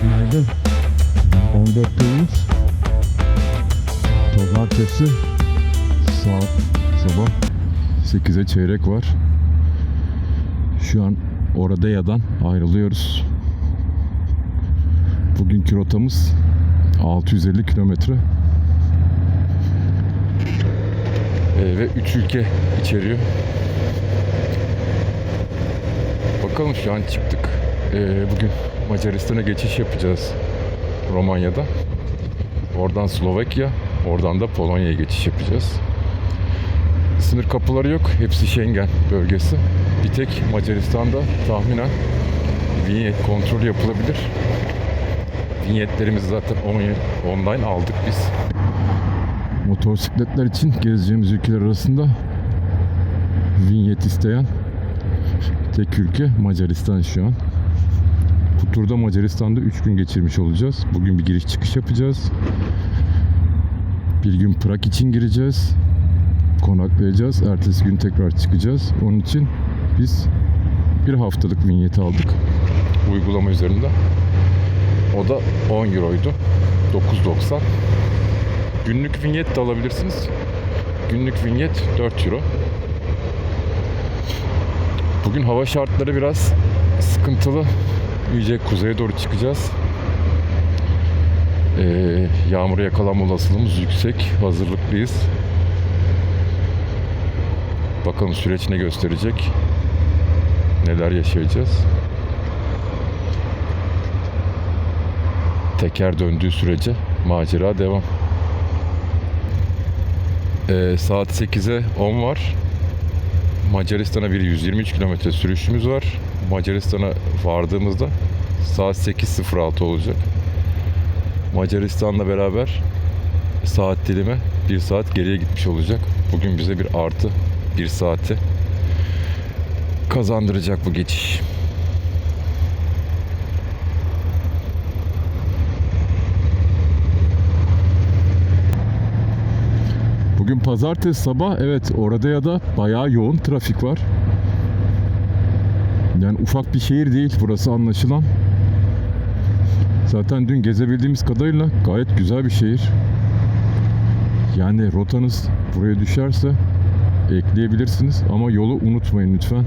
Günaydın. 14 Temmuz Pazartesi, saat sabah 8'e çeyrek var. Şu an Oradeya'dan ayrılıyoruz. Bugünkü rotamız 650 kilometre ve 3 ülke içeriyor. Bakalım, şu an çıktık. Bugün Macaristan'a geçiş yapacağız Romanya'da. Oradan Slovakya, oradan da Polonya'ya geçiş yapacağız. Sınır kapıları yok. Hepsi Schengen bölgesi. Bir tek Macaristan'da tahminen vinyet kontrolü yapılabilir. Vinyetlerimizi zaten online aldık biz. Motosikletler için gezeceğimiz ülkeler arasında vinyet isteyen tek ülke Macaristan şu an. Bu turda Macaristan'da 3 gün geçirmiş olacağız. Bugün bir giriş çıkış yapacağız. Bir gün Prag için gireceğiz. Konaklayacağız. Ertesi gün tekrar çıkacağız. Onun için biz bir haftalık vinyeti aldık uygulama üzerinde. O da 10 euroydu. 9.90. Günlük vinyet de alabilirsiniz. Günlük vinyet 4 euro. Bugün hava şartları biraz sıkıntılı. İyice kuzeye doğru çıkacağız. Yağmura yakalanma olasılığımız yüksek. Hazırlıklıyız. Bakalım süreç ne gösterecek. Neler yaşayacağız. Teker döndüğü sürece macera devam. Saat 8'e 10 var. Macaristan'a bir 123 kilometre sürüşümüz var. Macaristan'a vardığımızda saat 8.06 olacak. Macaristan'la beraber saat dilimi 1 saat geriye gitmiş olacak. Bugün bize bir artı 1 saati kazandıracak bu geçiş. Bugün pazartesi sabah, evet, Oradeya'da bayağı yoğun trafik var. Yani ufak bir şehir değil burası, anlaşılan. Zaten dün gezebildiğimiz kadarıyla gayet güzel bir şehir. Yani rotanız buraya düşerse ekleyebilirsiniz ama yolu unutmayın lütfen.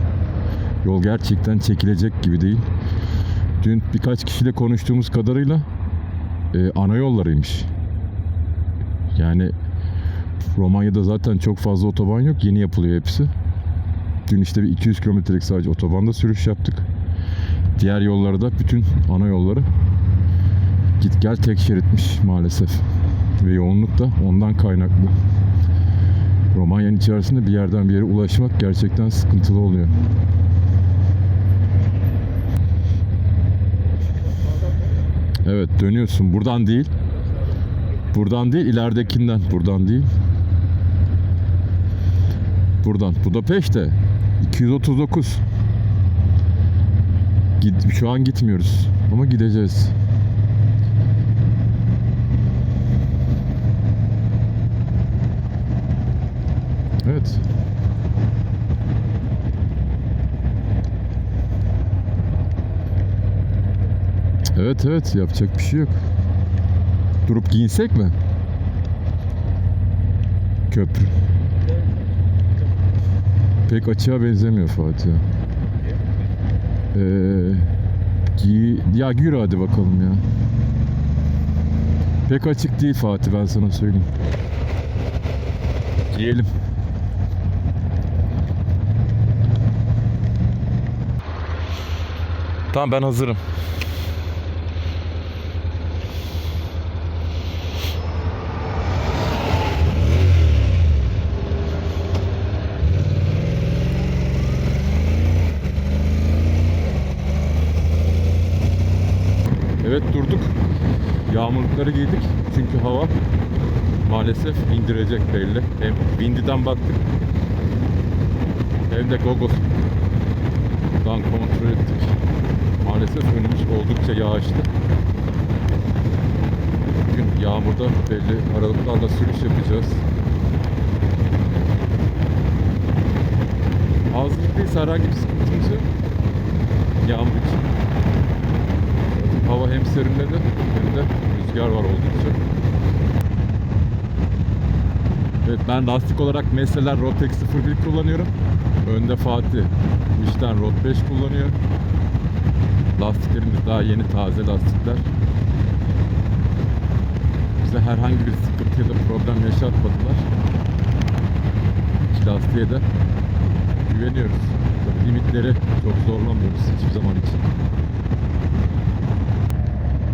Yol gerçekten çekilecek gibi değil. Dün birkaç kişiyle konuştuğumuz kadarıyla ana yollarıymış. Yani Romanya'da zaten çok fazla otoban yok. Yeni yapılıyor hepsi. Dün işte bir 200 kilometrelik sadece otobanda sürüş yaptık. Diğer yollarda bütün ana yolları git gel tek şeritmiş maalesef. Ve yoğunluk da ondan kaynaklı. Romanya'nın içerisinde bir yerden bir yere ulaşmak gerçekten sıkıntılı oluyor. Evet, dönüyorsun. Buradan değil. Buradan değil, ileridekinden. Buradan değil. Buradan. Budapeşte 239. Şu an gitmiyoruz ama gideceğiz. Evet. Evet, yapacak bir şey yok. Durup giyinsek mi? Köprü. Pek açığa benzemiyor Fatih. Ya yürü hadi bakalım ya. Pek açık değil Fatih, ben sana söyleyeyim. Giyelim. Tamam, ben hazırım. Evet, durduk. Yağmurlukları giydik. Çünkü hava maalesef indirecek belli. Hem Windy'den baktık, hem de Google'dan kontrol ettik. Maalesef önümüz oldukça yağışlı. Bugün yağmurda belli aralıklarla sürüş yapacağız. Hazırlıklıyız, herhangi bir sıkıntımız yok. Yağmur için. hava hem serinledi hem de rüzgar var oldukça. Evet, ben lastik olarak Messeler Rotex 01 kullanıyorum. Önde Fatih Michelin Road 5 kullanıyor. Lastiklerimiz daha yeni, taze lastikler. Bize herhangi bir sıkıntı ya da problem yaşatmadılar. İki lastiğe de güveniyoruz. Tabii limitleri çok zorlamıyoruz hiçbir zaman için.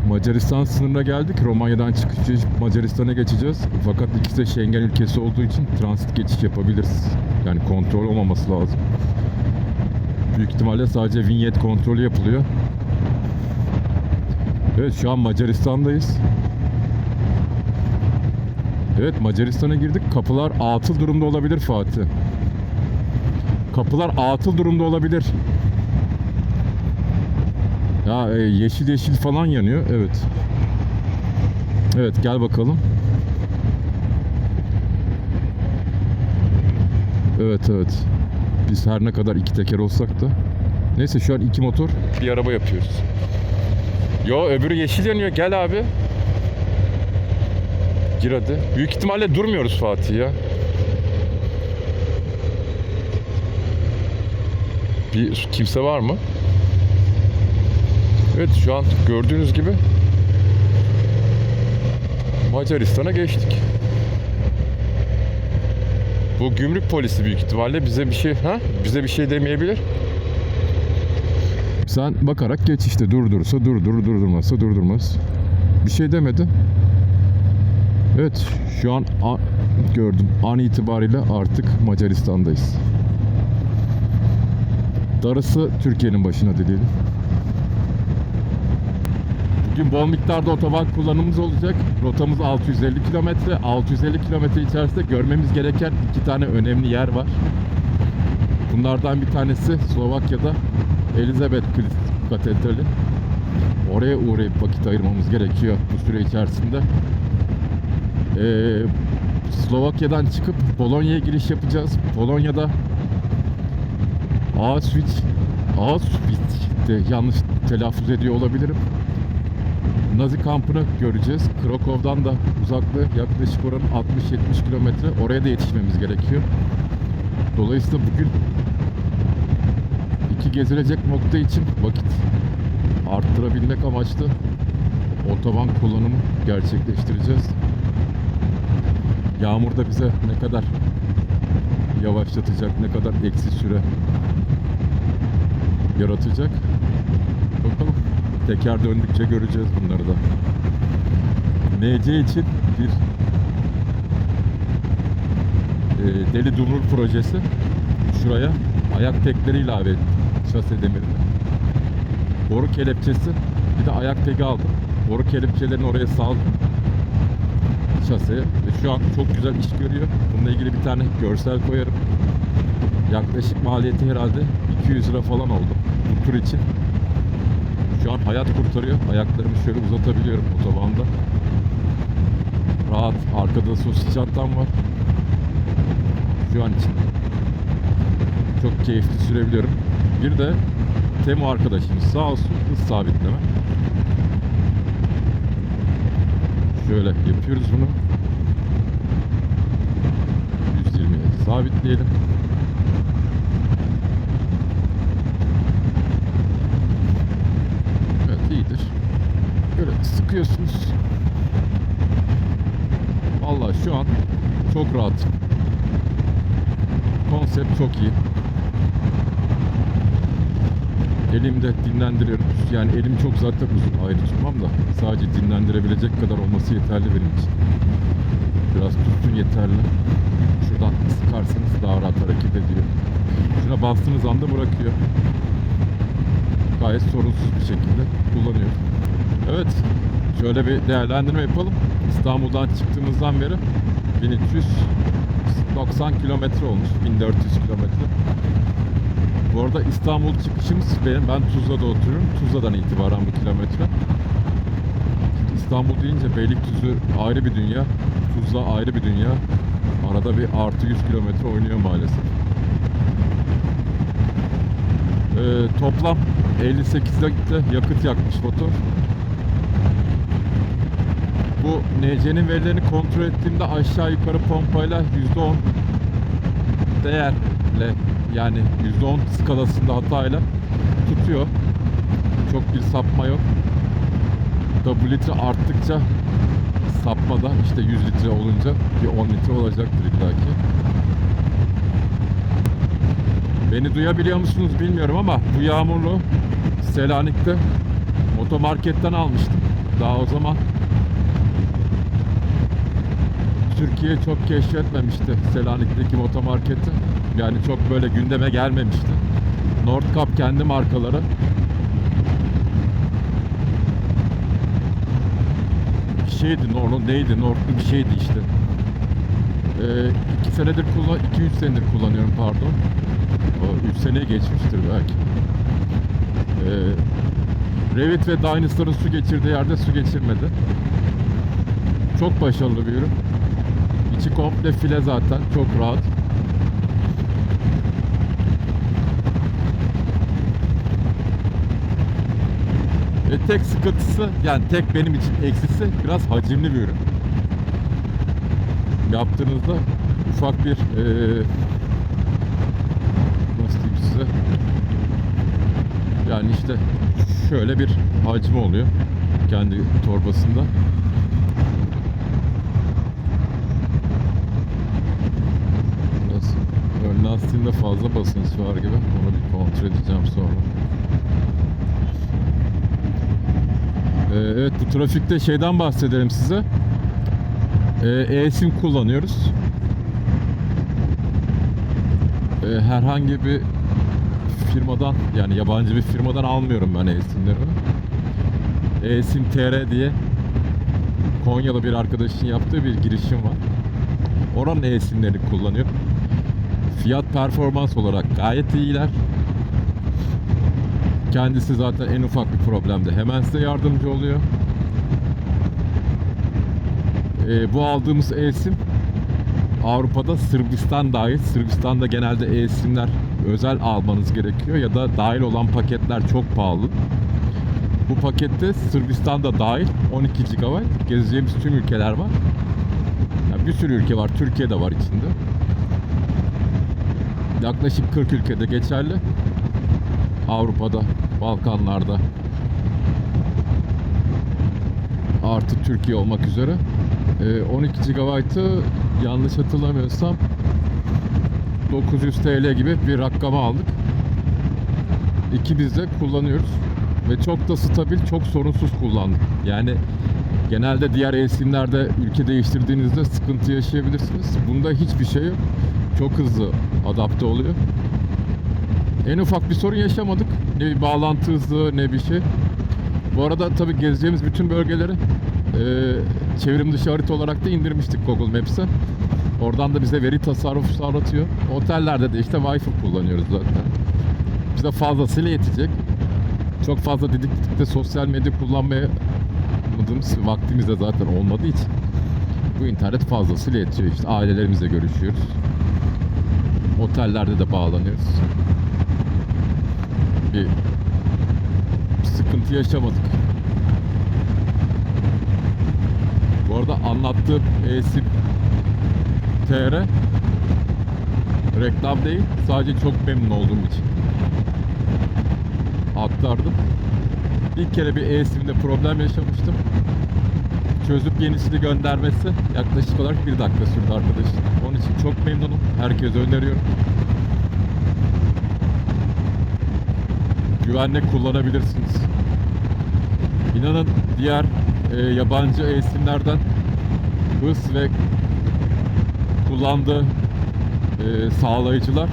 Macaristan sınırına geldik. Romanya'dan çıkış Macaristan'a geçeceğiz. Fakat ikisi de Schengen ülkesi olduğu için transit geçiş yapabiliriz. Yani kontrol olmaması lazım. Büyük ihtimalle sadece vinyet kontrolü yapılıyor. Evet, şu an Macaristan'dayız. Evet, Macaristan'a girdik. Kapılar atıl durumda olabilir Fatih. Kapılar atıl durumda olabilir. Ya yeşil yeşil falan yanıyor. Evet. Evet, gel bakalım. Evet evet. Biz her ne kadar iki teker olsak da. Neyse, şu an iki motor bir araba yapıyoruz. Yo, öbürü yeşil yanıyor. Gel abi. Gir hadi. Büyük ihtimalle durmuyoruz Fatih ya. Bir kimse var mı? Evet, şu an gördüğünüz gibi Macaristan'a geçtik. Bu gümrük polisi büyük ihtimalle bize bir şey demeyebilir. Sen bakarak geç işte, durdurursa durdur, durdurmazsa durdurmaz. Bir şey demedi. Evet, şu an gördüm. An itibariyle artık Macaristan'dayız. Darısı Türkiye'nin başına diyelim. Bugün bol miktarda otoban kullanımımız olacak. Rotamız 650 kilometre. 650 kilometre içerisinde görmemiz gereken iki tane önemli yer var. Bunlardan bir tanesi Slovakya'da Elizabeth Katedrali. Oraya uğrayıp vakit ayırmamız gerekiyor bu süre içerisinde. Slovakya'dan çıkıp Polonya'ya giriş yapacağız. Polonya'da Auschwitz'te yanlış telaffuz ediyor olabilirim. Nazi kampını göreceğiz. Krakow'dan da uzaklığı yaklaşık oranın 60-70 kilometre. Oraya da yetişmemiz gerekiyor. Dolayısıyla bugün iki gezilecek nokta için vakit arttırabilmek amaçlı otoban kullanımı gerçekleştireceğiz. Yağmur da bize ne kadar yavaşlatacak, ne kadar eksi süre yaratacak. Bakalım. Teker döndükçe göreceğiz bunları da. NC için bir Deli Dumrul projesi. Şuraya ayak tekleri ilave ettim. Şase demirine. Boru kelepçesi. Bir de ayak teki aldım. Boru kelepçelerini oraya saldım. Şaseye. Ve şu an çok güzel iş görüyor. Bununla ilgili bir tane görsel koyarım. Yaklaşık maliyeti herhalde 200 lira falan oldu bu tur için. Şu an hayat kurtarıyor. Ayaklarımı şöyle uzatabiliyorum otobanda. Rahat. Arkada sosis çantam var. Şu an için çok keyifli sürebiliyorum. Bir de Temo arkadaşımız sağ olsun hız sabitleme. Şöyle yapıyoruz bunu. 120'ye sabitleyelim. İyidir. Böyle sıkıyorsunuz. Vallahi şu an çok rahat. Konsept çok iyi. Elimde dinlendiriyorum. Yani elim çok zaten uzun, ayrı tutmam da sadece dinlendirebilecek kadar olması yeterli benim için. Biraz tutsun yeterli. Şuradan sıkarsanız daha rahat hareket ediyor. Şuna bastığınız anda bırakıyor. Gayet sorunsuz bir şekilde kullanıyor. Evet, şöyle bir değerlendirme yapalım. İstanbul'dan çıktığımızdan beri 1390 kilometre olmuş, 1400 kilometre. Bu arada İstanbul çıkışımız ben Tuzla'da oturuyorum. Tuzla'dan itibaren bu kilometre. İstanbul deyince Beylikdüzü ayrı bir dünya, Tuzla ayrı bir dünya. Arada bir artı 100 kilometre oynuyor maalesef. Toplam 58 dakika yakıt yakmış motor. Bu NC'nin verilerini kontrol ettiğimde aşağı yukarı pompayla %10 değerle, yani %10 skalasında hatayla tutuyor. Çok bir sapma yok. W litre arttıkça sapmada işte 100 litre olunca bir 10 litre olacaktır illaki. Beni duyabiliyor musunuz bilmiyorum ama bu yağmurlu Selanik'te otomarketten almıştım. Daha o zaman Türkiye çok keşfetmemişti Selanik'teki motomarketi. Yani çok böyle gündeme gelmemişti. Nordkap kendi markaları. Bir şeydi, neydi? Nordlu bir şeydi işte. 2 senedir 2-3 senedir kullanıyorum pardon. 3 seneye geçmiştir belki. Revit ve Dynasty'ların su geçirdiği yerde su geçirmedi. Çok başarılı bir ürün. İçi komple file zaten. Çok rahat. Tek sıkıntısı, yani tek benim için eksisi, biraz hacimli bir ürün. Yaptığınızda ufak bir nasıl diyeyim size, yani işte şöyle bir hacmi oluyor kendi torbasında. Nasıl? Ön lastiğinde fazla basınç var gibi. Onu bir kontrol edeceğim sonra. Evet, bu trafikte şeyden bahsedelim size. E-sim kullanıyoruz. Herhangi bir firmadan, yani yabancı bir firmadan almıyorum ben e-simlerimi. E-sim TR diye Konyalı bir arkadaşın yaptığı bir girişim var. Oranın e-simlerini kullanıyorum. Fiyat performans olarak gayet iyiler. Kendisi zaten en ufak bir problemde hemen size yardımcı oluyor. Bu aldığımız e-sim Avrupa'da Sırbistan dahil. Sırbistan'da genelde e-simler özel almanız gerekiyor ya da dahil olan paketler çok pahalı. Bu pakette Sırbistan'da dahil 12 GB gezeceğimiz tüm ülkeler var. Yani bir sürü ülke var. Türkiye'de var içinde. Yaklaşık 40 ülkede geçerli. Avrupa'da, Balkanlarda artı Türkiye olmak üzere 12 GB'ı yanlış hatırlamıyorsam 900 TL gibi bir rakama aldık. İkimiz de kullanıyoruz ve çok da stabil, çok sorunsuz kullandık. Yani genelde diğer e-simlerde ülke değiştirdiğinizde sıkıntı yaşayabilirsiniz. Bunda hiçbir şey yok. Çok hızlı adapte oluyor. En ufak bir sorun yaşamadık. Ne bir bağlantı hızı ne bir şey. Bu arada tabii gezeceğimiz bütün bölgeleri çevrim dışı harita olarak da indirmiştik Google Maps'e. Oradan da bize veri tasarrufu sağlatıyor. Otellerde de işte Wi-Fi kullanıyoruz zaten. Bize fazlasıyla yetecek. Çok fazla didiklikte sosyal medya kullanmaya vaktimiz de zaten olmadığı için bu internet fazlasıyla yetiyor. İşte ailelerimizle görüşüyoruz. Otellerde de bağlanıyoruz. Bir sıkıntı yaşamadık. Bu arada anlattığım e-sim TR reklam değil, sadece çok memnun olduğum için aktardım. İlk kere bir e-simde problem yaşamıştım. Çözüp yenisini göndermesi yaklaşık olarak 1 dakika sürdü arkadaşlar. Onun için çok memnunum. Herkese öneriyorum. Güvenle kullanabilirsiniz. İnanın diğer yabancı e-simlerden hız ve kullandığı sağlayıcılar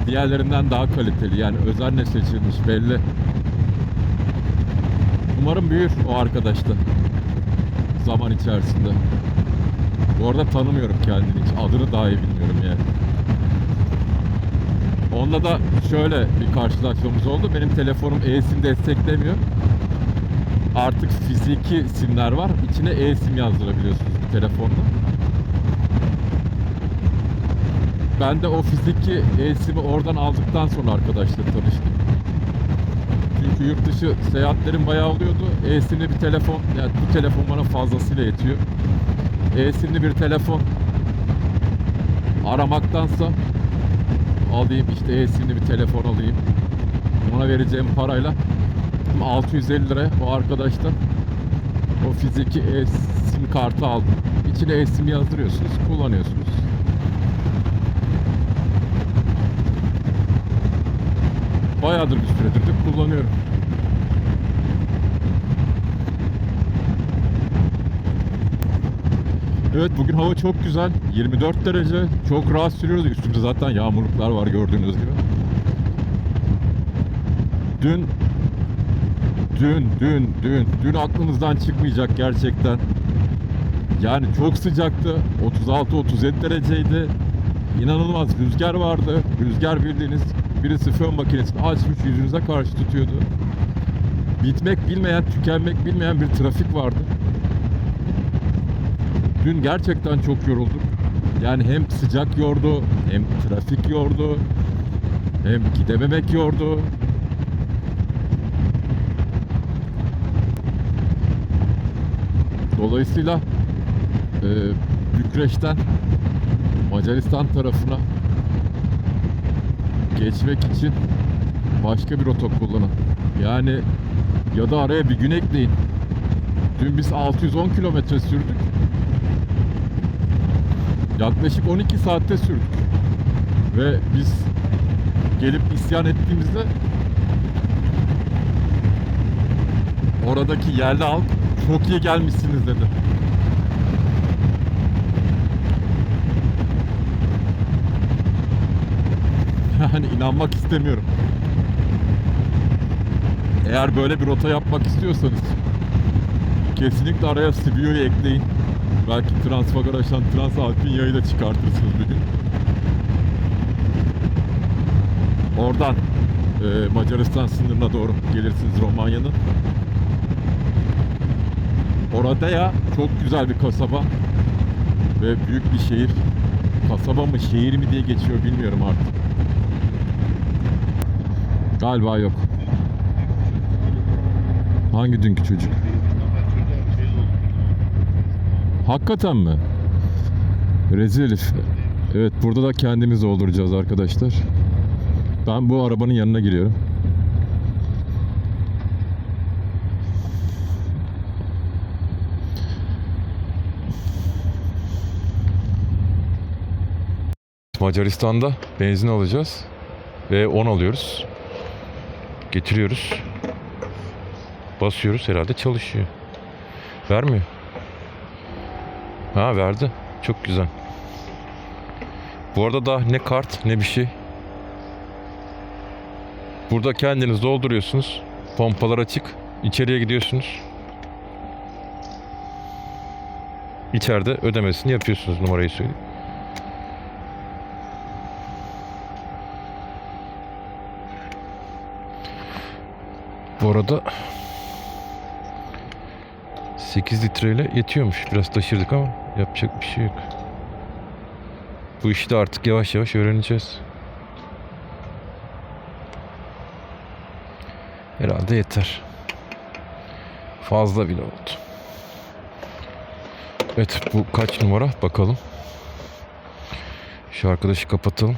diğerlerinden daha kaliteli. Yani özenle seçilmiş belli. Umarım büyür o arkadaş da zaman içerisinde. Bu arada tanımıyorum kendini hiç. Adını dahi bilmiyorum yani. Onunla da şöyle bir karşılaşmamız oldu. Benim telefonum e-sim desteklemiyor. Artık fiziki simler var. İçine e-sim yazdırabiliyorsunuz bir telefonla. Ben de o fiziki e-simi oradan aldıktan sonra arkadaşla tanıştım. Çünkü yurt dışı seyahatlerim bayağı oluyordu. E-simli bir telefon, yani bu telefon bana fazlasıyla yetiyor. E-simli bir telefon aramaktansa alayım, işte e-simli bir telefon alayım. Ona vereceğim parayla 650 lira o arkadaştan o fiziki e-sim kartı aldım. İçine e-sim yazdırıyorsunuz, kullanıyorsunuz. Bayağıdır bir süredir de kullanıyorum. Evet, bugün hava çok güzel. 24 derece. Çok rahat sürüyoruz. Üstümüzde zaten yağmurluklar var gördüğünüz gibi. Dün aklınızdan çıkmayacak gerçekten. Yani çok sıcaktı. 36-37 dereceydi. İnanılmaz rüzgar vardı. Rüzgar bildiğiniz birisi fön makinesini açmış yüzünüze karşı tutuyordu. Bitmek bilmeyen, tükenmek bilmeyen bir trafik vardı. Dün gerçekten çok yorulduk. Yani hem sıcak yordu, hem trafik yordu, hem gidememek yordu. Dolayısıyla Bükreş'ten Macaristan tarafına geçmek için başka bir rota kullanın. Yani ya da araya bir gün ekleyin. Dün biz 610 kilometre sürdük. Yaklaşık 12 saatte sürdük. Ve biz gelip isyan ettiğimizde oradaki yerli halk çok iyi gelmişsiniz dedi. Yani inanmak istemiyorum. Eğer böyle bir rota yapmak istiyorsanız kesinlikle araya Sibio'yu ekleyin. Belki Transfagaraş'tan Transalpinya'yı da çıkartırsınız bir gün. Oradan Macaristan sınırına doğru gelirsiniz Romanya'nın. Orada ya çok güzel bir kasaba ve büyük bir şehir. Kasaba mı şehir mi diye geçiyor bilmiyorum artık. Galiba yok. Hangi dünkü çocuk? Hakikaten mi? Rezil herif. Evet, burada da kendimiz dolduracağız arkadaşlar. Ben bu arabanın yanına giriyorum. Macaristan'da benzin alacağız ve 10 alıyoruz. Getiriyoruz. Basıyoruz, herhalde çalışıyor. Vermiyor. Ha, verdi. Çok güzel. Bu arada daha ne kart ne bir şey. Burada kendiniz dolduruyorsunuz. Pompalar açık. İçeriye gidiyorsunuz. İçeride ödemesini yapıyorsunuz, numarayı söyleyeyim. Bu arada 8 litreyle yetiyormuş. Biraz taşırdık ama yapacak bir şey yok. Bu işi de artık yavaş yavaş öğreneceğiz. Herhalde yeter. Fazla bile oldu. Evet, bu kaç numara bakalım. Şu arkadaşı kapatalım.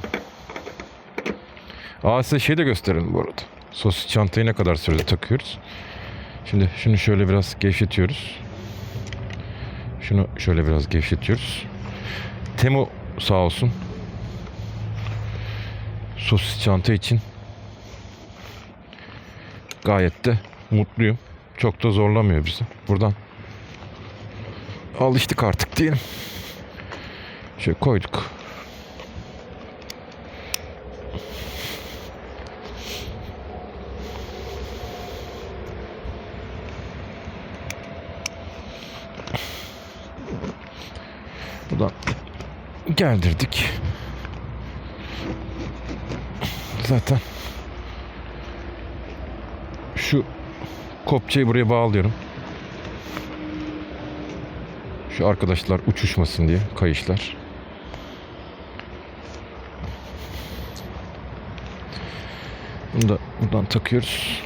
Size şey de gösterelim bu arada. Sosis çantayı ne kadar sürede takıyoruz. Şimdi şunu şöyle biraz gevşetiyoruz. Şunu şöyle biraz gevşetiyoruz. Temu sağ olsun. Sosis çanta için gayet de mutluyum. Çok da zorlamıyor bizi. Buradan alıştık artık diyelim. Şöyle koyduk. Buradan geldirdik. Zaten şu kopçayı buraya bağlıyorum. Şu arkadaşlar uçuşmasın diye, kayışlar. Bunu da buradan takıyoruz.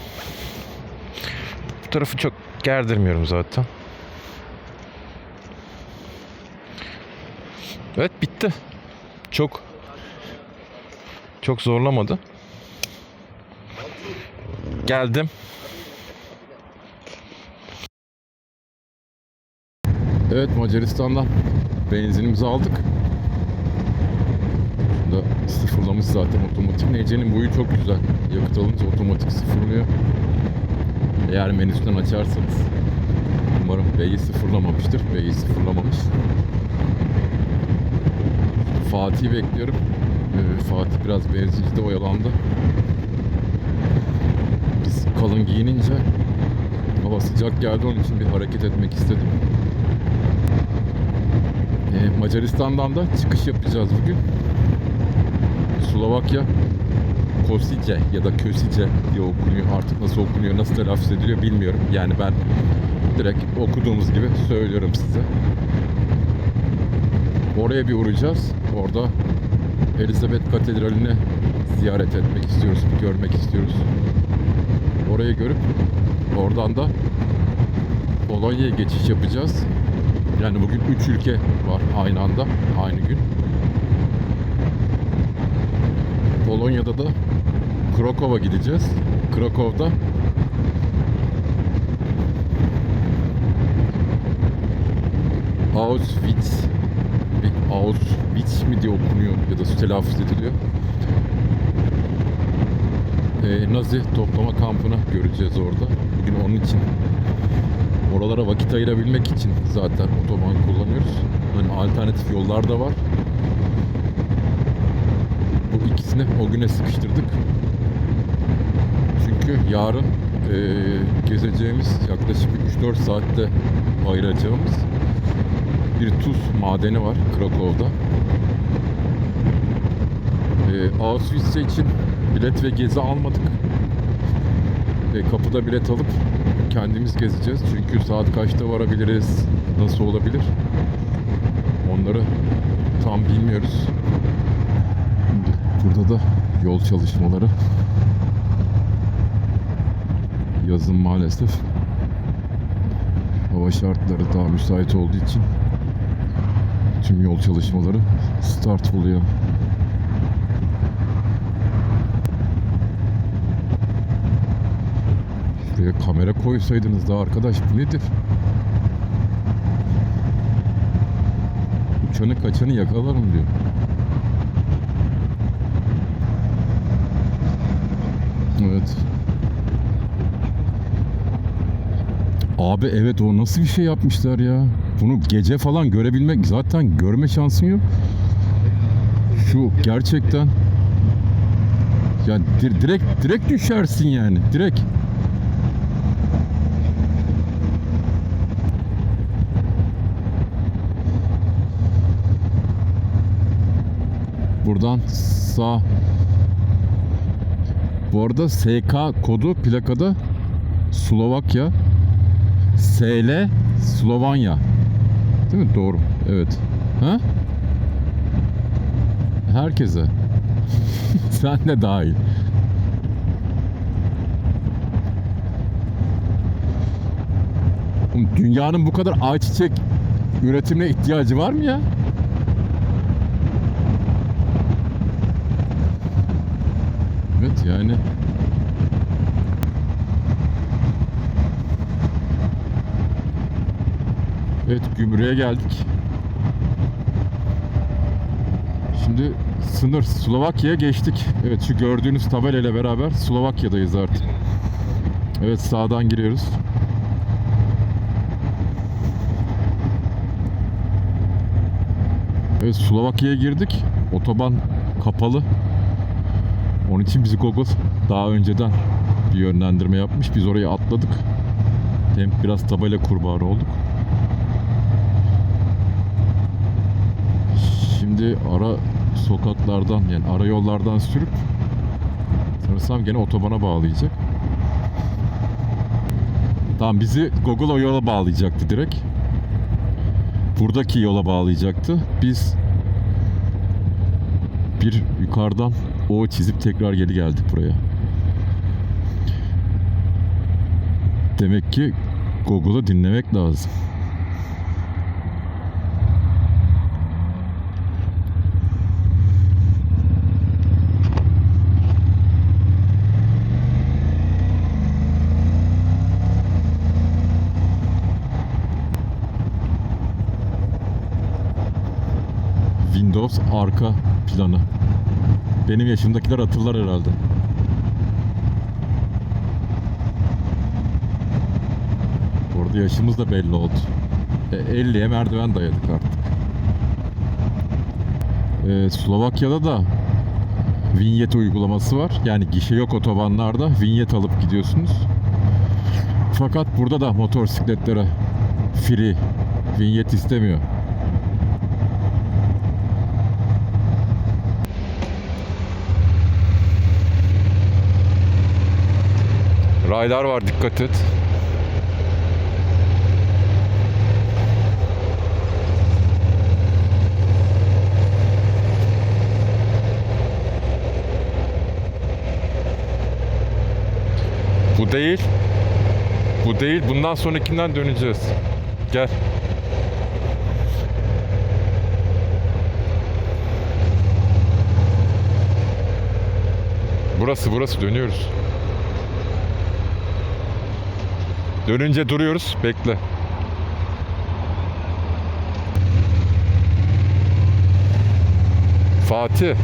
Şu tarafı çok gerdirmiyorum zaten. Evet, bitti. Çok zorlamadı. Geldim. Evet, Macaristan'dan benzinimizi aldık. Şurada sıfırlamış zaten otomatik. Nece'nin boyu çok güzel. Yakıt alınca otomatik sıfırlıyor. Eğer menüsünden açarsanız. Umarım B'yi sıfırlamamıştır. B'yi sıfırlamamış. Fatih'i bekliyorum. Fatih biraz benzincide oyalandı. Biz kalın giyinince hava sıcak geldi, onun için bir hareket etmek istedim. Macaristan'dan da çıkış yapacağız bugün. Slovakya Kosice ya da Kösice diye okunuyor. Artık nasıl okunuyor, nasıl telaffuz ediliyor bilmiyorum. Yani ben direkt okuduğumuz gibi söylüyorum size. Oraya bir uğrayacağız. Orada Elizabeth Katedrali'ni ziyaret etmek istiyoruz, görmek istiyoruz. Orayı görüp oradan da Polonya'ya geçiş yapacağız. Yani bugün 3 ülke var aynı anda, aynı gün. Polonya'da da Krakow'a gideceğiz. Krakow'da Auschwitz mi diye okunuyor ya da telaffuz ediliyor. Nazi toplama kampını göreceğiz orada. Bugün onun için, oralara vakit ayırabilmek için zaten otoban kullanıyoruz. Hani alternatif yollar da var. Bu ikisini o güne sıkıştırdık. Çünkü yarın gezeceğimiz, yaklaşık 3-4 saatte ayıracağımız bir tuz madeni var Krakow'da. Auschwitz için bilet ve gezi almadık. Kapıda bilet alıp kendimiz gezeceğiz. Çünkü saat kaçta varabiliriz, nasıl olabilir? Onları tam bilmiyoruz. Burada da yol çalışmaları. Yazın maalesef hava şartları daha müsait olduğu için tüm yol çalışmaları start buluyor. Şuraya kamera koysaydınız da arkadaş, bu nedir? Uçanı kaçanı yakalarım diyor. Evet. Abi evet, o nasıl bir şey yapmışlar ya? Bunu gece falan görebilmek, zaten görme şansın yok. Şu gerçekten ya direkt düşersin yani. Direkt. Buradan sağ. Bu arada SK kodu plakada Slovakya, SL Slovanya. Değil mi? Doğru. Evet. Ha? Herkese. Sen de dahil. Dünyanın bu kadar ayçiçek üretimine ihtiyacı var mı ya? Evet yani. Evet, gümrüğe geldik. Şimdi sınır, Slovakya'ya geçtik. Evet, şu gördüğünüz tabelayla beraber Slovakya'dayız artık. Evet, sağdan giriyoruz. Evet, Slovakya'ya girdik. Otoban kapalı. Onun için bizi Google daha önceden bir yönlendirme yapmış. Biz oraya atladık. Hem biraz tabela kurbanı olduk. Şimdi ara sokaklardan, yani ara yollardan sürüp sanırsam gene otobana bağlayacak. Tamam, bizi Google o yola bağlayacaktı direkt. Buradaki yola bağlayacaktı. Biz bir yukarıdan O çizip tekrar geri geldik buraya. Demek ki Google'u dinlemek lazım. Windows arka planı. Benim yaşımdakiler hatırlar herhalde. Orada yaşımız da belli oldu. 50'ye merdiven dayadık artık. Slovakya'da da vinyet uygulaması var. Yani gişe yok otobanlarda. Vinyet alıp gidiyorsunuz. Fakat burada da motosikletlere free vinyet istemiyor. Raylar var, dikkat et. Bu değil. Bu değil. Bundan sonrakinden döneceğiz. Gel. Burası dönüyoruz. Dönünce duruyoruz. Bekle. Fatih.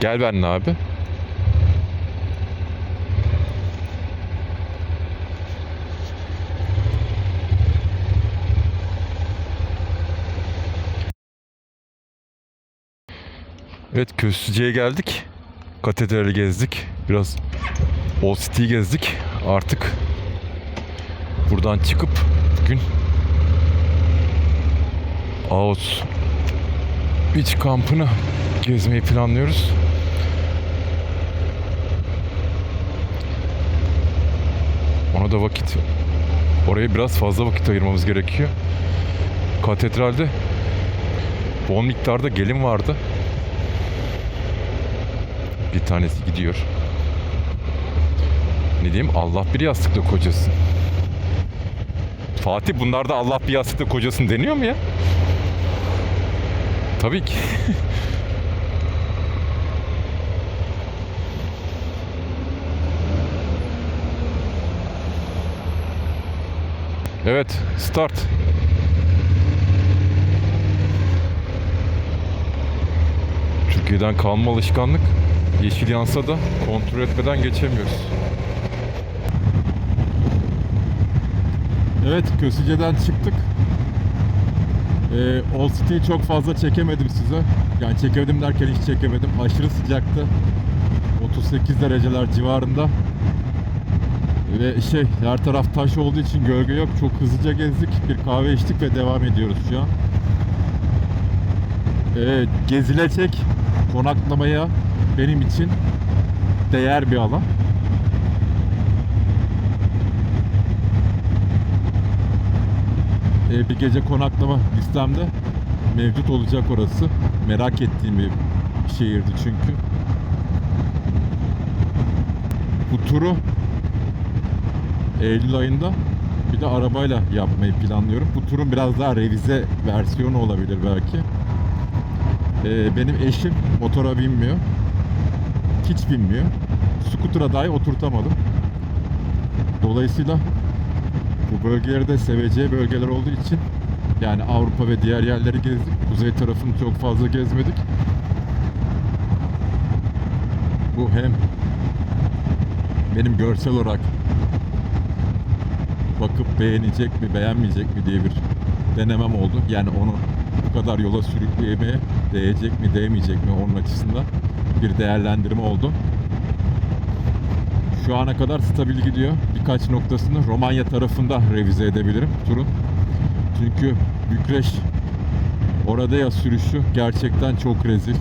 Gel benimle abi. Evet, Köstüce'ye geldik. Katedrali gezdik. Biraz Old City'yi gezdik. Artık buradan çıkıp bugün Ağustos Beach kampını gezmeyi planlıyoruz. Ona da oraya biraz fazla vakit ayırmamız gerekiyor. Katedralde bol miktarda gelin vardı. Bir tanesi gidiyor. Ne diyeyim? Allah bir yastıkta kocasın. Fatih, bunlarda Allah bir yastıkta kocasın deniyor mu ya? Tabii ki. Evet, start. Türkiye'den kalma alışkanlık. Yeşil yansa da kontrol etmeden geçemiyoruz. Evet, Köstüce'den çıktık. Old City'yi çok fazla çekemedim size. Yani çekemedim derken hiç çekemedim. Aşırı sıcaktı. 38 dereceler civarında. Ve her taraf taş olduğu için gölge yok. Çok hızlıca gezdik. Bir kahve içtik ve devam ediyoruz şu an. Gezilecek, konaklamaya benim için değer bir alan. Bir gece konaklama listemde mevcut olacak orası. Merak ettiğim bir şehirdi çünkü. Bu turu Eylül ayında bir de arabayla yapmayı planlıyorum. Bu turun biraz daha revize versiyonu olabilir belki. Benim eşim motora binmiyor. Hiç binmiyor. Scooter'a dahi oturtamadım. Dolayısıyla bu bölgeleri de seveceği bölgeler olduğu için, yani Avrupa ve diğer yerleri gezdik. Kuzey tarafını çok fazla gezmedik. Bu hem benim görsel olarak bakıp beğenecek mi beğenmeyecek mi diye bir denemem oldu. Yani onu bu kadar yola sürükleyemeye değecek mi değmeyecek mi, onun açısından bir değerlendirme oldu. Şu ana kadar stabil gidiyor. Birkaç noktasını Romanya tarafında revize edebilirim turun. Çünkü Bükreş orada ya sürüşü gerçekten çok rezil.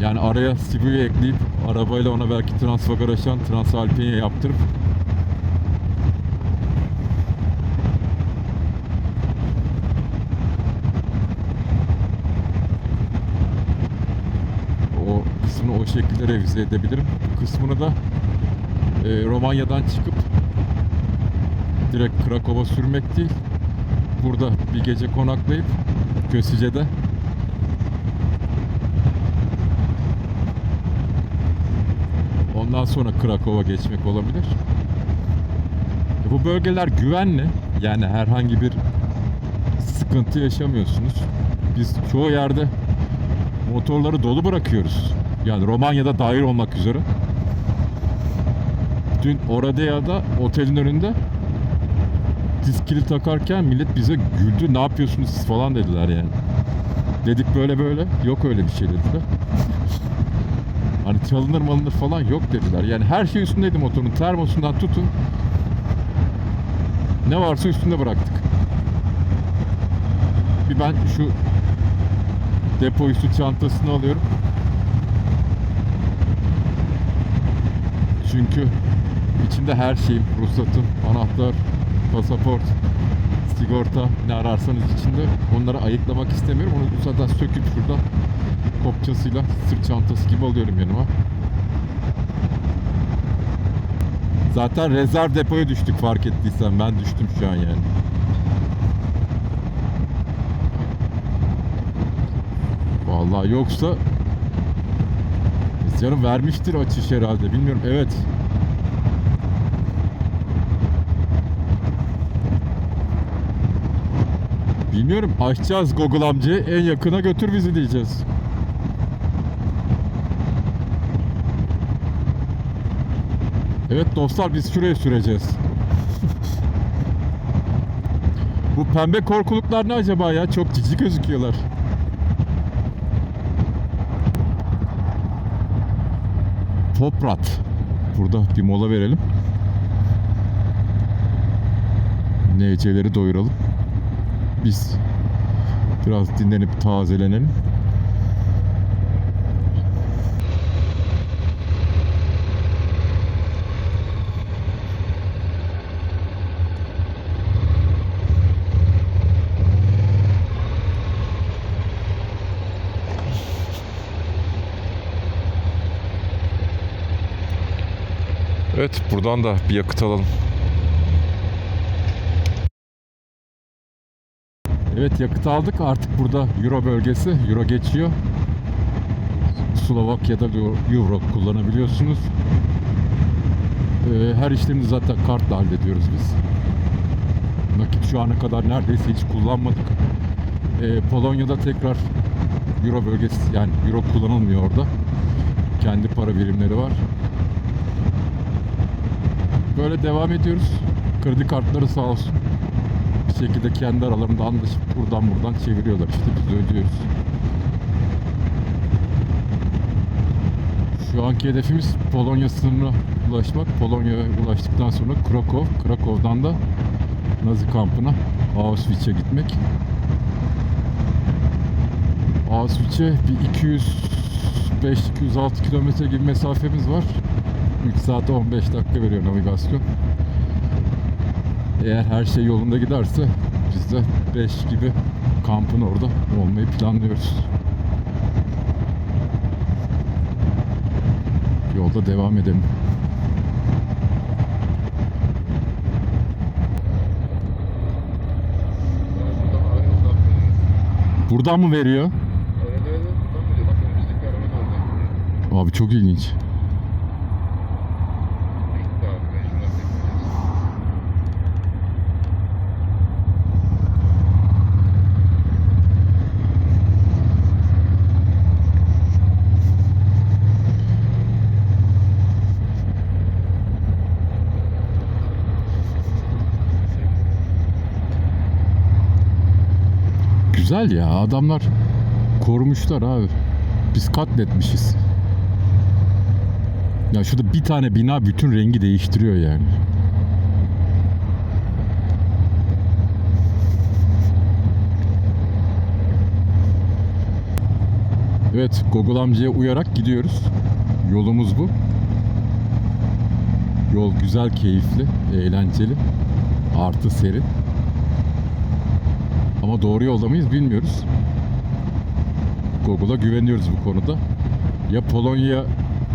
Yani araya Sibiu'yu ekleyip arabayla ona belki Transfagaraşan, Transalpine yaptırıp o şekilde revize edebilirim. Bu kısmını da Romanya'dan çıkıp direkt Krakow'a sürmek değil, burada bir gece konaklayıp Kösice'de ondan sonra Krakow'a geçmek olabilir. Bu bölgeler güvenli. Yani herhangi bir sıkıntı yaşamıyorsunuz. Biz çoğu yerde motorları dolu bırakıyoruz. Yani Romanya'da dahil olmak üzere. Dün Oradeya'da otelin önünde disk kili takarken millet bize güldü. Ne yapıyorsunuz siz falan dediler yani. Dedik böyle böyle. Yok öyle bir şey dediler. Hani çalınır malınır falan yok dediler. Yani her şey üstündeydi motorun. Termosundan tutun. Ne varsa üstünde bıraktık. Bir ben şu depo üstü çantasını alıyorum. Çünkü içinde her şeyim, ruhsatım, anahtar, pasaport, sigorta, ne ararsanız içinde. Onları ayıklamak istemiyorum. Onu zaten söküp şuradan kopçasıyla sırt çantası gibi alıyorum yanıma. Zaten rezerv depoya düştük, fark ettiysen. Ben düştüm şu an yani. Vallahi yoksa canım vermiştir açış herhalde. Bilmiyorum. Evet. Bilmiyorum. Açacağız Google amcayı. En yakına götür bizi diyeceğiz. Evet dostlar, biz şuraya süreceğiz. Bu pembe korkuluklar ne acaba ya? Çok cici gözüküyorlar. Toprat. Burada bir mola verelim. NC'leri doyuralım. Biz biraz dinlenip tazelenelim. Evet, buradan da bir yakıt alalım. Evet, yakıt aldık. Artık burada Euro bölgesi. Euro geçiyor. Slovakya'da Euro kullanabiliyorsunuz. Her işlemi zaten kartla hallediyoruz biz. Nakit şu ana kadar neredeyse hiç kullanmadık. Polonya'da tekrar Euro bölgesi, yani Euro kullanılmıyor orada. Kendi para birimleri var. Böyle devam ediyoruz. Kredi kartları sağ olsun bir şekilde kendi aralarında anlaşıp buradan çeviriyorlar. İşte biz ödüyoruz. Şu anki hedefimiz Polonya sınırına ulaşmak. Polonya'ya ulaştıktan sonra Krakow'dan da Nazi kampına, Auschwitz'e gitmek. Auschwitz'e bir 205-206 kilometre gibi mesafemiz var. 3 saate 15 dakika veriyor navigasyon. Eğer her şey yolunda giderse biz de 5 gibi kampın orada olmayı planlıyoruz. Yolda devam edelim. Buradan mı veriyor? Evet, buradan veriyor. Bak önümüzdeki araba da oradan gidiyor. Abi çok ilginç. Bekle abi, mecburen bekleyeceğiz. Güzel ya, adamlar korumuşlar abi. Biz katletmişiz. Ya şurada bir tane bina bütün rengi değiştiriyor yani. Evet, Google amcaya uyarak gidiyoruz. Yolumuz bu. Yol güzel, keyifli, eğlenceli, artı serin. Ama doğru yolda mıyız bilmiyoruz. Google'a güveniyoruz bu konuda. Ya Polonya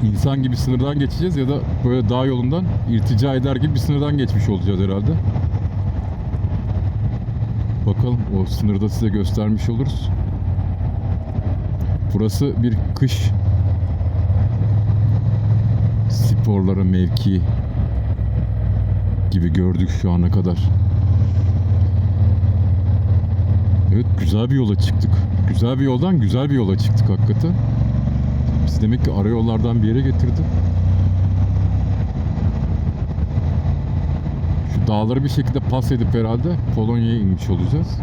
insan gibi sınırdan geçeceğiz ya da böyle dağ yolundan irtica eder gibi bir sınırdan geçmiş olacağız herhalde. Bakalım, o sınırda size göstermiş oluruz. Burası bir kış sporları mevki gibi gördük şu ana kadar. Evet, güzel bir yola çıktık. Güzel bir yoldan güzel bir yola çıktık hakikaten. Biz demek ki ara yollardan bir yere getirdi. Şu dağları bir şekilde pas edip herhalde Polonya'ya inmiş olacağız.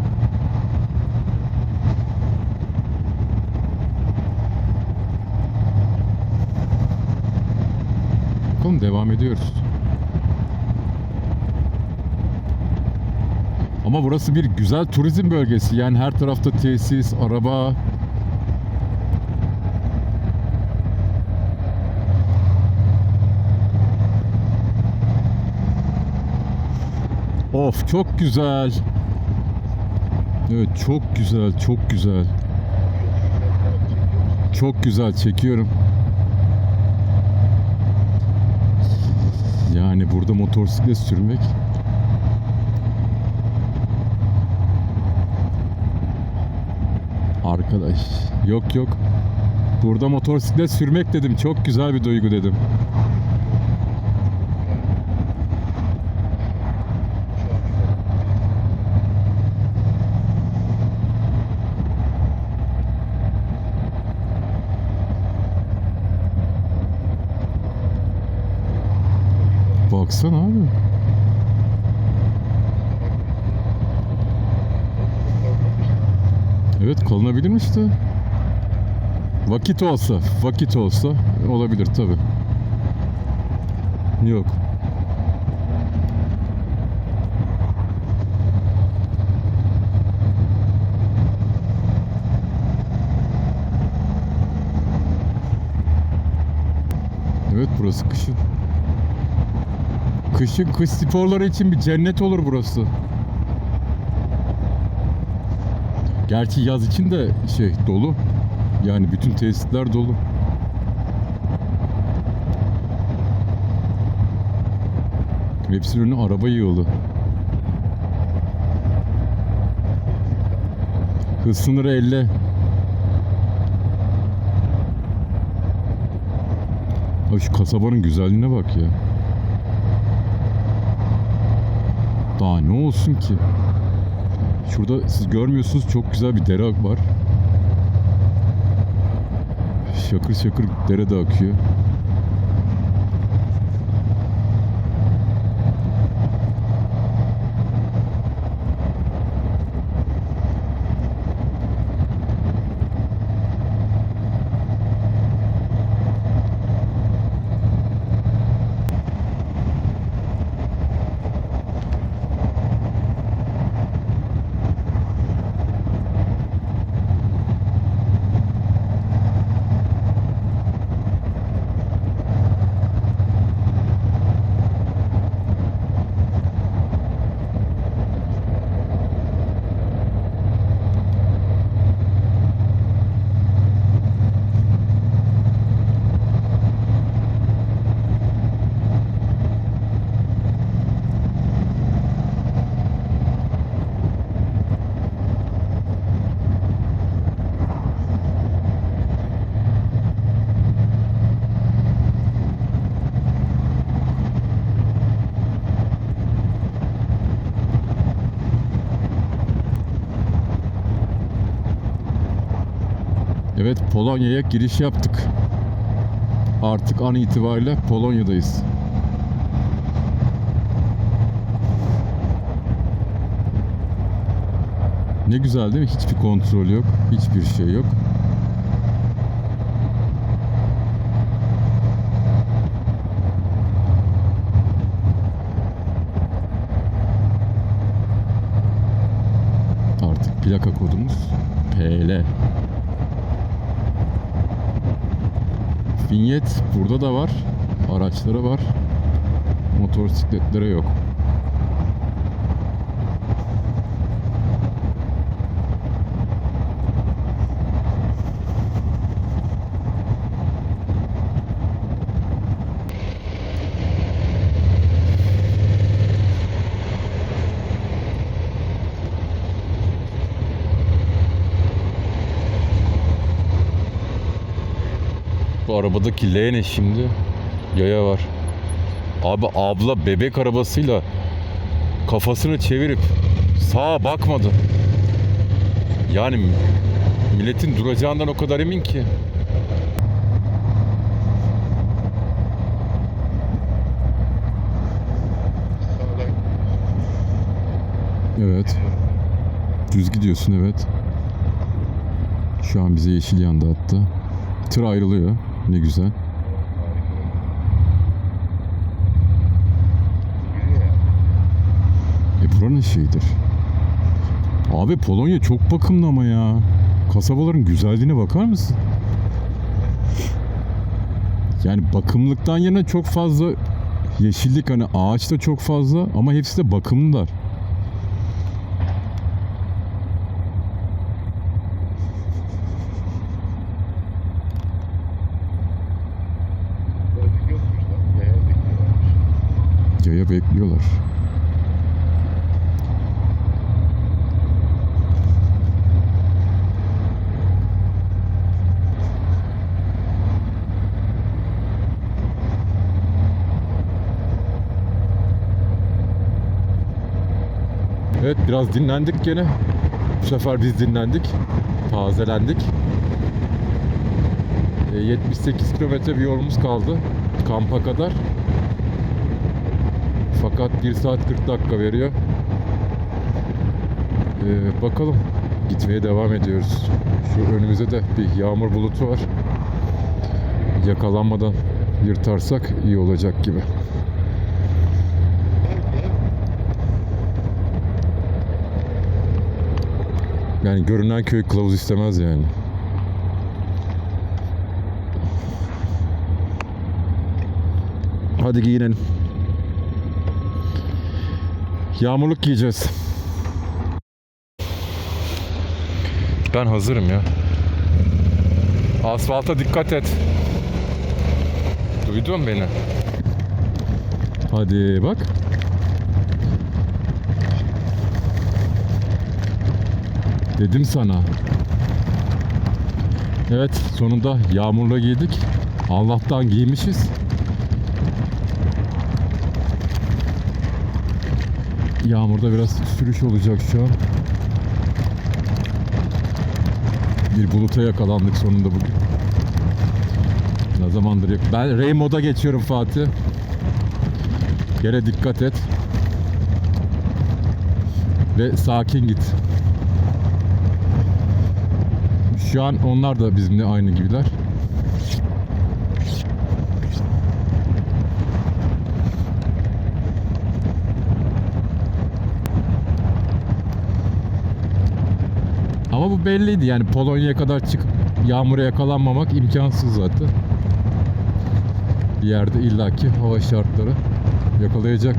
Bakalım, devam ediyoruz. Ama burası bir güzel turizm bölgesi. Yani her tarafta tesis, araba. Of, çok güzel. Evet, çok güzel, çok güzel. Çok güzel, çekiyorum. Yani burada motosiklet sürmek arkadaş, yok yok. Burada motosiklet sürmek dedim, çok güzel bir duygu dedim. Baksana abi. Evet, kalınabilirmiş de. Vakit olsa olabilir tabi. Yok. Evet, burası kışın. Kış sporları için bir cennet olur burası. Gerçi yaz için de dolu. Yani bütün tesisler dolu. Hepsinin önüne araba yığılı. Hız sınırı 50. Abi şu kasabanın güzelliğine bak ya. Daha ne olsun ki? Şurada siz görmüyorsunuz, çok güzel bir dere var. Şakır şakır dere de akıyor. Evet, Polonya'ya giriş yaptık. Artık an itibariyle Polonya'dayız. Ne güzel değil mi? Hiçbir kontrol yok. Hiçbir şey yok. Artık plaka kodumuz PL. Vinyet burada da var. Araçlara var. Motosikletlere yok. Bu arabadaki L ne şimdi? Yaya var. Abi abla bebek arabasıyla kafasını çevirip sağa bakmadı. Yani milletin duracağından o kadar emin ki. Sağdan Evet. Düz gidiyorsun, evet. Şu an bize yeşil yandı hatta. Tır ayrılıyor. Ne güzel. Buranın şeyidir. Abi Polonya çok bakımlı ama ya. Kasabaların güzelliğine bakar mısın? Yani bakımlıktan yana çok fazla yeşillik, hani ağaç da çok fazla ama hepsi de bakımlılar. Trafik yokmuş lan. Yaya bekliyorlarmış. Yaya bekliyorlar. Evet, biraz dinlendik gene. Bu sefer biz dinlendik. Tazelendik. 78 kilometre bir yolumuz kaldı kampa kadar. Fakat 1 saat 40 dakika veriyor. Bakalım. Gitmeye devam ediyoruz. Şu önümüzde de bir yağmur bulutu var. Yakalanmadan yırtarsak iyi olacak gibi. Yani görünen köy kılavuz istemez yani. Hadi giyinelim. Yağmurluk giyeceğiz. Ben hazırım ya. Asfalta dikkat et. Duydun beni? Hadi bak. Dedim sana. Evet, sonunda yağmurla giydik. Allah'tan giymişiz. Yağmurda biraz sürüş olacak şu an. Bir buluta yakalandık sonunda bugün. Ne zamandır yok. Ben Ray moda geçiyorum Fatih. Yere dikkat et. Ve sakin git. Şu an onlar da bizimle aynı gibiler. Ama bu belliydi yani, Polonya'ya kadar çıkıp yağmura yakalanmamak imkansız zaten. Bir yerde illaki hava şartları yakalayacak.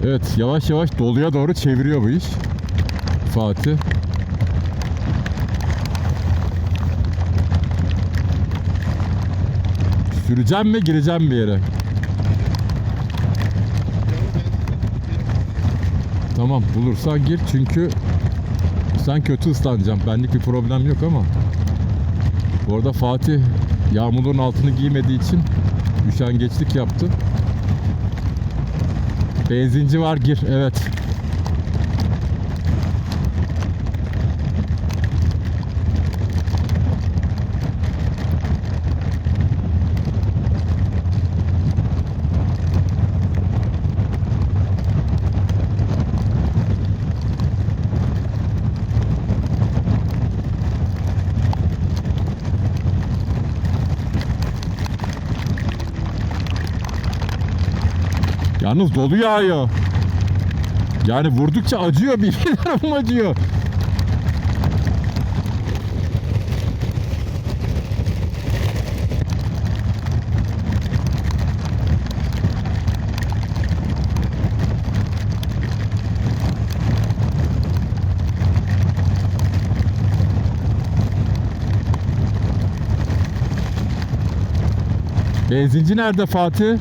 Evet, yavaş yavaş doluya doğru çeviriyor bu iş Fatih. Süreceğim mi, gireceğim bir yere? Tamam, bulursan gir çünkü sen kötü ıslanacaksın. Benlik bir problem yok ama. Bu arada Fatih yağmurluğun altını giymediği için üşengeçlik yaptı. Benzinci var, gir. Evet. Yalnız dolu yağıyor. Yani vurdukça acıyor, bir tarafım acıyor. Benzinci nerede Fatih?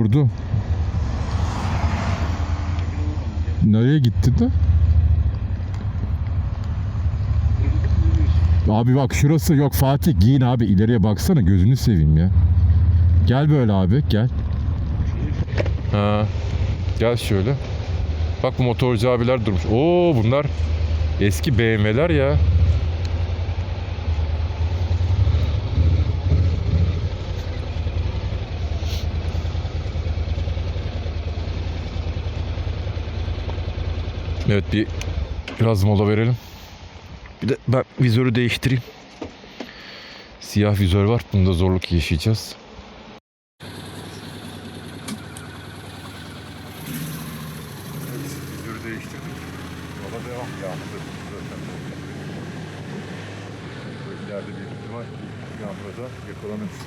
durdu. Nereye gitti de? Abi bak şurası yok Fatih, giyin abi, ileriye baksana, gözünü seveyim ya. Gel böyle abi, gel. Ha. Gel şöyle. Bak bu motorcu abiler durmuş. Oo, bunlar eski BMW'ler ya. Evet, biraz mola verelim. Bir de ben vizörü değiştireyim. Siyah vizör var. Bunda zorluk yaşayacağız. Vizörü değiştirdik. Yola devam. Yağmurda zaten. İleride bir ihtimal yağmurda yakalanırız.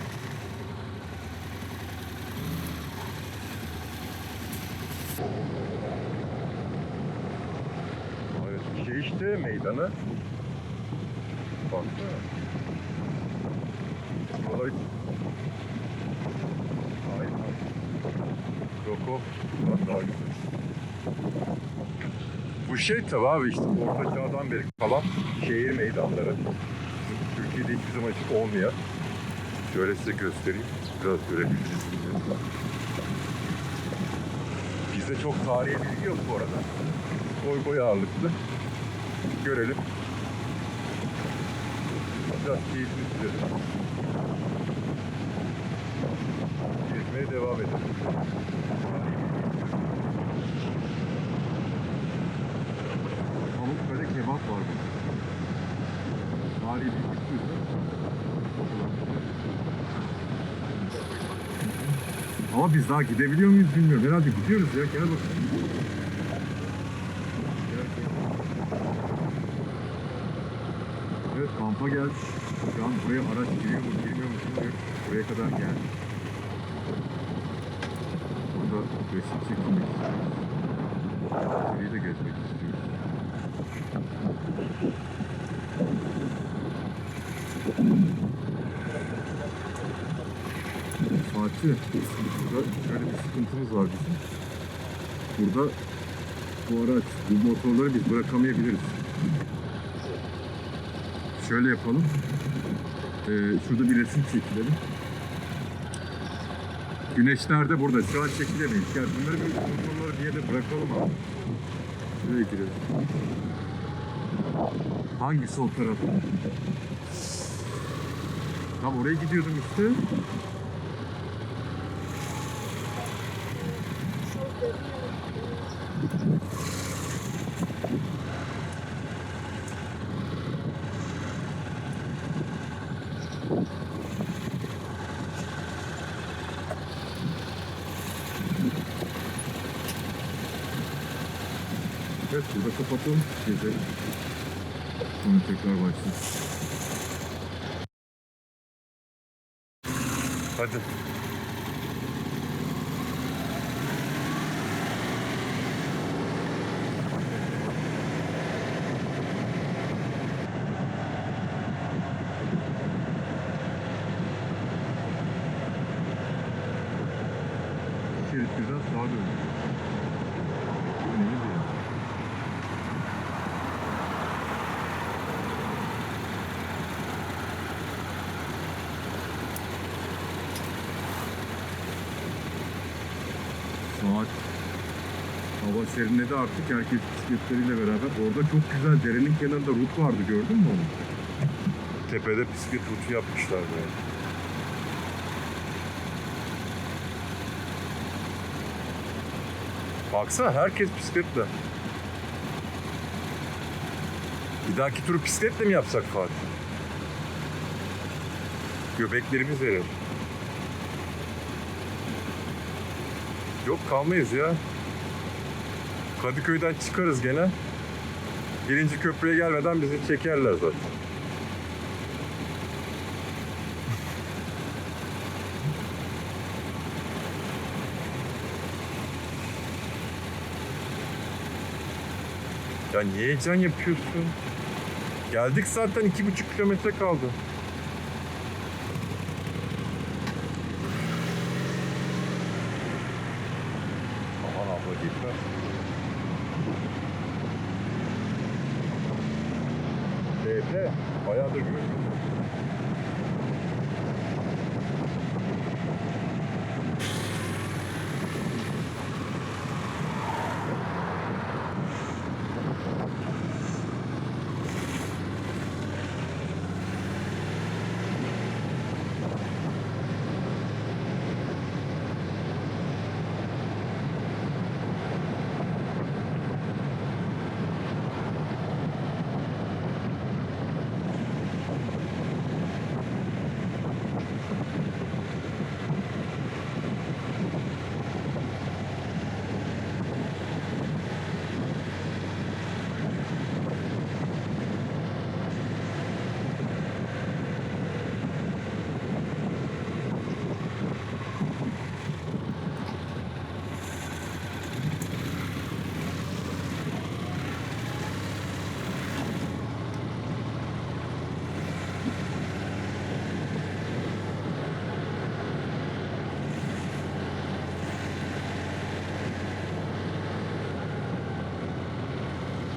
Evet, şey işte meydanı. Baksana. Olay. Aynen. Roko. Daha güzel. Bu şey tabi abi, işte Orta Çağ'dan beri kalan şehir meydanları. Türkiye'de hiçbir zaman açık olmayan. Şöyle size göstereyim. Biraz görebilirsiniz. Bizde çok tarihi bilgi yok bu arada. Boy ağırlıklı. Görelim. Biraz keyifli sürelim. Gezmeye devam edelim. Pamukkale kebap var burada. Tarihi bir kültür. Ama biz daha gidebiliyor muyuz bilmiyorum. Herhalde gidiyoruz ya. Gel bakalım. Evet, kampa geldik. Şu an buraya araç giriyor mu girmiyor mu bilmiyorum. Buraya kadar geldik. Burada resim çekilmek istiyoruz. Burayı da gezmek istiyoruz. Fatih, burada şöyle bir sıkıntımız var bizim. Burada bu araç, bu motorları biz bırakamayabiliriz. Şöyle yapalım. Şurada bir resim çekilelim. Güneş nerede? Burada. Şu an çekilemeyiz. Yani bunları bir motorları bir yere bırakalım abi. Şuraya girelim. Hangisi o taraf? Tam oraya gidiyordum işte. Evet, burada kapatalım. Gezelim. Sonra tekrar başlayalım. Hadi. Şerit güzel, sağa dönüyor. Neydi ya? Saat hava serinledi artık, herkes bisikletleriyle beraber. Orada çok güzel derenin kenarında rut vardı, gördün mü onu? Tepede bisiklet rutu yapmışlar böyle. Baksana, herkes bisikletle. Bir dahaki turu bisikletle mi yapsak Fatih? Göbeklerimiz erir. Yok, kalmayız ya. Kadıköy'den çıkarız gene. Birinci köprüye gelmeden bizi çekerler zaten. Ya niye heyecan yapıyorsun? Geldik zaten, 2,5 kilometre kaldı. BP bayağıdır görüyorum.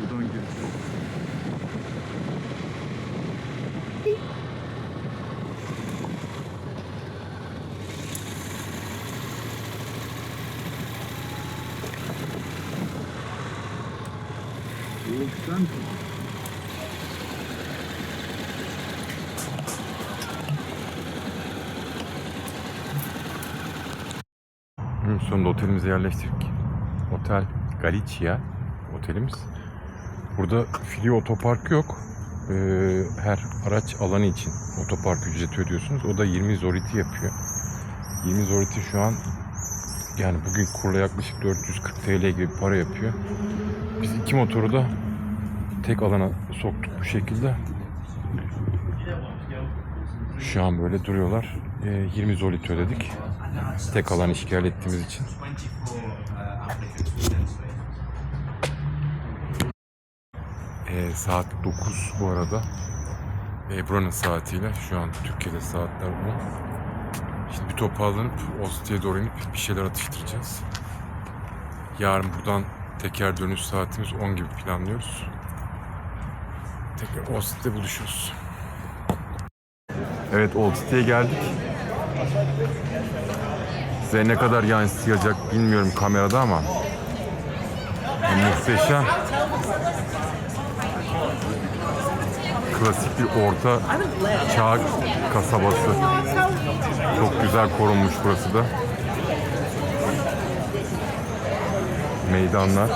Buradan gireceğiz. Sen sonunda otelimize yerleştirdik. Otel Galicia otelimiz. Burada Filio otoparkı yok. Her araç alanı için otopark ücreti ödüyorsunuz. O da 20 zoriti yapıyor. 20 zoriti şu an yani bugün kurla yaklaşık 440 TL gibi bir para yapıyor. Biz iki motoru da tek alana soktuk bu şekilde. Şu an böyle duruyorlar. 20 zoriti ödedik. Tek alan işgal ettiğimiz için. Saat 9 bu arada. Buranın saatiyle. Şu an Türkiye'de saatler 10. Şimdi bir toparlanıp Ostia'ya doğru inip bir şeyler atıştıracağız. Yarın buradan teker dönüş saatimiz 10 gibi planlıyoruz. Tekrar Ostia'da buluşuruz. Evet, Old City'ye geldik. Size ne kadar yansıyacak bilmiyorum kamerada ama muhteşem. Klasik bir orta çağ kasabası. Çok güzel korunmuş burası da. Meydanlar,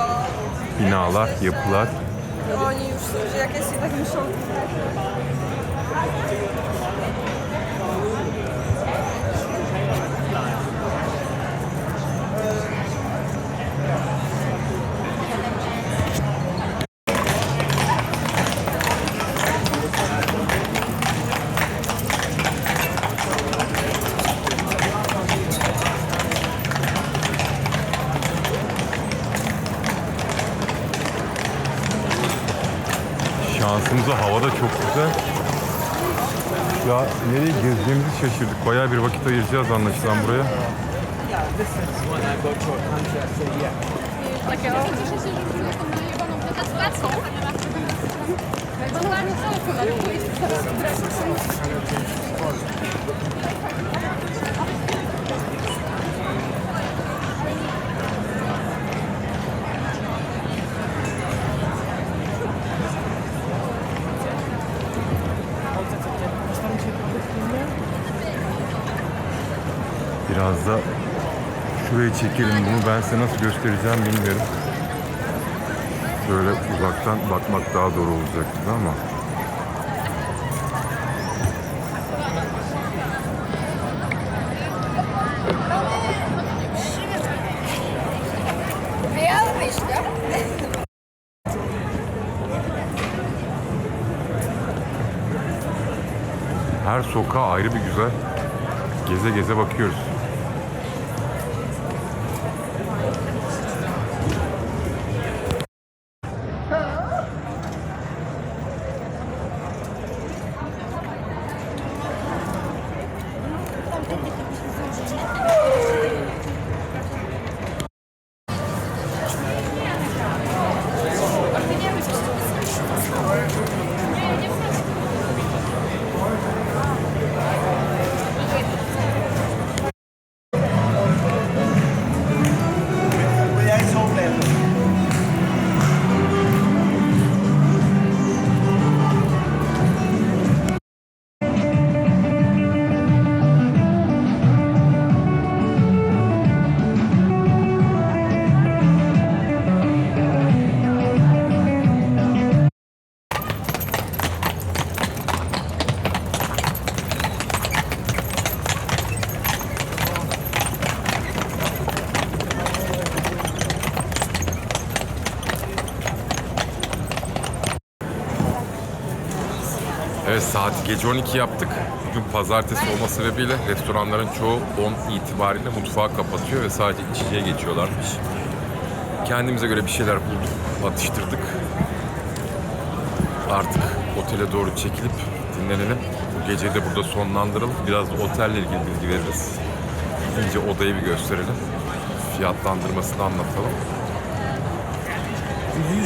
binalar, yapılar. Oni już są jakieś tak muszą. Şansımıza hava da çok güzel. Ya nereye gezdiğimizi şaşırdık. Bayağı bir vakit ayıracağız anlaşılan buraya. Biraz da şuraya çekelim bunu. Ben size nasıl göstereceğim bilmiyorum. Şöyle uzaktan bakmak daha doğru olacak gibi ama. Her sokağa ayrı bir güzel. Geze geze bakıyoruz. Evet, saat gece 12 yaptık. Bugün pazartesi olma sebebiyle restoranların çoğu 10 itibariyle mutfağı kapatıyor ve sadece içkiye geçiyorlarmış. Kendimize göre bir şeyler bulduk, atıştırdık. Artık otele doğru çekilip dinlenelim. Bu geceyi de burada sonlandıralım. Biraz da otelle ilgili bilgi veririz. İyice odayı bir gösterelim. Fiyatlandırmasını anlatalım.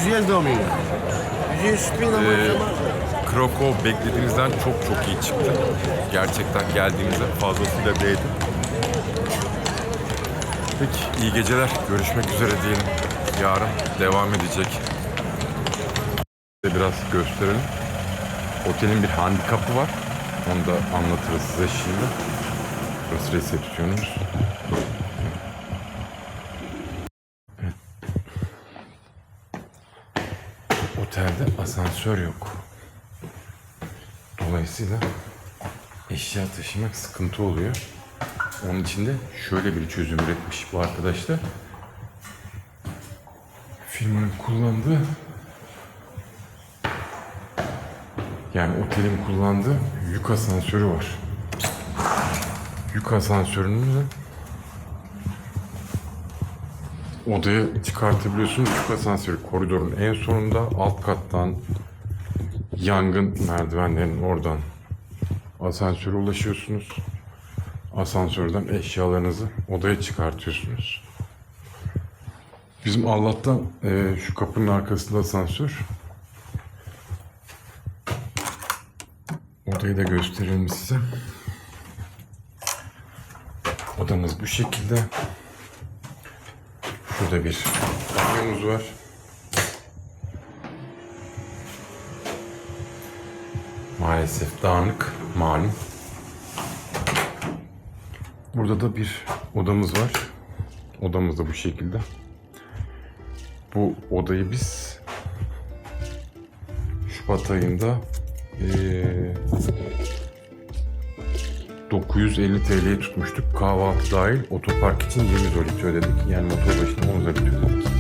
$100 domingo. 100 pina Krakow beklediğimizden çok iyi çıktı. Gerçekten geldiğimizde fazlasıyla değdi. Peki, iyi geceler. Görüşmek üzere diyelim. Yarın devam edecek. Biraz gösterelim. Otelin bir handikapı var. Onu da anlatırız size şimdi. Burası resepsiyonumuz. Evet. Otelde asansör yok. Dolayısıyla eşya taşımak sıkıntı oluyor. Onun için de şöyle bir çözüm üretmiş bu arkadaş da. Firmanın kullandığı, yani otelin kullandığı yük asansörü var. Yük asansörünü odaya çıkartabiliyorsunuz. Yük asansörü koridorun en sonunda, alt kattan yangın merdivenlerinin oradan asansöre ulaşıyorsunuz. Asansörden eşyalarınızı odaya çıkartıyorsunuz. Bizim Allah'tan şu kapının arkasında asansör. Odayı da gösterelim size. Odamız bu şekilde. Şurada bir banyomuz var. Maalesef dağınık, malum. Burada da bir odamız var. Odamız da bu şekilde. Bu odayı biz Şubat ayında 950 TL'ye tutmuştuk. Kahvaltı dahil, otopark için 20 zloty ödedik. Yani motor başına 10 zloty ödedik.